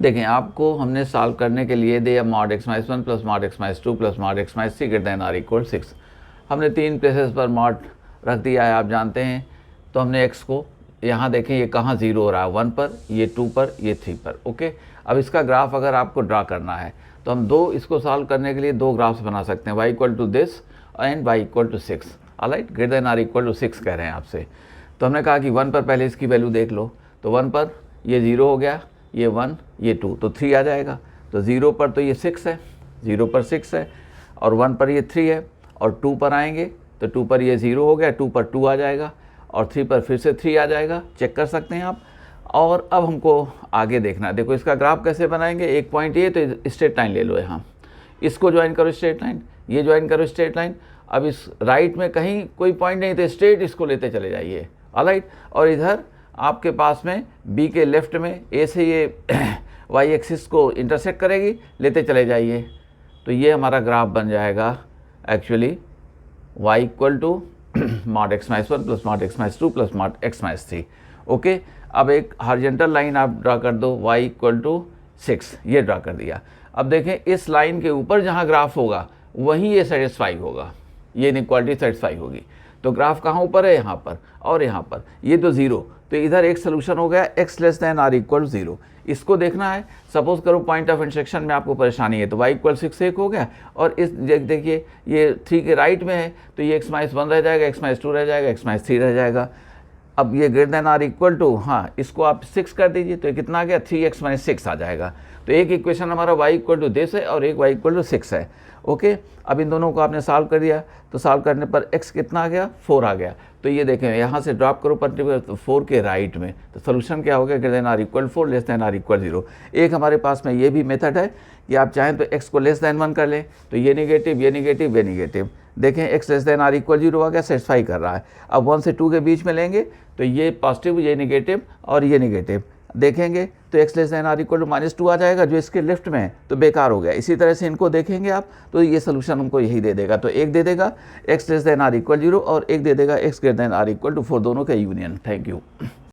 देखें, आपको हमने सॉल्व करने के लिए दिया mod x minus 1 plus mod x minus 2 plus mod x minus 3 greater than or equal 6। हमने 3 प्लेसेस पर मॉड रख दिया है, आप जानते हैं। तो हमने x को यहाँ देखें, ये कहाँ 0 हो रहा है, 1 पर, ये 2 पर, ये 3 पर। ओके, अब इसका ग्राफ अगर आपको ड्रा करना है तो हम इसको सॉल्व करने के लिए दो ग्राफ्स बना सकते हैं, y equal to this and y equal to 6। Alright, greater than or equal to 6 कह रहे हैं आपसे। तो हमने कहा कि 1 पर पहले इसकी वैल्यू देख लो। तो 1 पर ये 0 हो गया, ये 1, ये 2, तो 3 आ जाएगा। तो 0 पर तो ये 6 है, 0 पर 6 है, और 1 पर ये 3 है, और 2 पर आएंगे तो 2 पर ये 0 हो गया, 2 पर 2 आ जाएगा, और 3 पर फिर से 3 आ जाएगा। चेक कर सकते हैं आप। और अब हमको आगे देखना है। देखो इसका ग्राफ कैसे बनाएंगे। एक पॉइंट ये, तो स्ट्रेट लाइन ले लो यहाँ, इसको ज्वाइन करो स्ट्रेट लाइन, ये ज्वाइन करो स्ट्रेट लाइन। अब इस राइट में कहीं कोई पॉइंट नहीं, तो स्ट्रेट इसको लेते चले जाइए। ऑलराइट, और इधर आपके पास में बी के लेफ्ट में ए से ये वाई एक्सिस को इंटरसेक्ट करेगी, लेते चले जाइए। तो ये हमारा ग्राफ बन जाएगा actually y equal to mod x minus 1 plus mod x minus 2 plus mod x minus 3। Okay, अब एक हॉरिजॉन्टल लाइन आप ड्रा कर दो, y इक्वल टू 6, ये ड्रा कर दिया। अब देखें, इस लाइन के ऊपर जहाँ ग्राफ होगा वहीं ये सेटिस्फाई होगा, ये इनइक्वालिटी सेटिस्फाई होगी। तो ग्राफ कहाँ ऊपर है, यहाँ पर, और यहाँ पर ये तो 0। तो इधर एक सोल्यूशन हो गया, x less than or equal 0। इसको देखना है। सपोज करो पॉइंट ऑफ इंटरसेक्शन में आपको परेशानी है, तो y इक्वल 6 एक हो गया, और इस देखिए ये 3 के राइट में है, तो ये x माइनस 1 रह जाएगा, x माइनस 2 रह जाएगा, x माइनस 3 रह जाएगा। अब ये greater than or equal to, हाँ, इसको आप 6 कर दीजिए, तो कितना आ गया, 3x माइनस 6 आ जाएगा। तो एक इक्वेशन हमारा y इक्वल टू दिस है और एक y इक्वल टू 6 है। ओके, अब इन दोनों को आपने सॉल्व कर दिया, तो सॉल्व करने पर x कितना आ गया, 4 आ गया। तो ये देखें, यहाँ से ड्रॉप करो पर्टिकुलर, तो 4 के राइट में, तो सोल्यूशन क्या हो गया, greater than or equal 4 less than or equal 0। एक हमारे पास में ये भी मेथड है कि आप चाहें तो x को लेस देन 1 कर लें, तो ये निगेटिव, ये निगेटिव, ये निगेटिव। देखें, x less than or equal 0 आ गया, सेटिस्फाई कर रहा है। अब 1 से 2 के बीच में लेंगे, तो ये पॉजिटिव, ये निगेटिव, और ये निगेटिव देखेंगे, तो x less than or equal to -2 आ जाएगा, जो इसके लेफ्ट में है, तो बेकार हो गया। इसी तरह से इनको देखेंगे आप, तो ये सोल्यूशन हमको यही दे देगा। तो एक दे देगा x less than or equal 0, और एक दे देगा x greater than or equal to 4, दोनों का यूनियन। Thank you.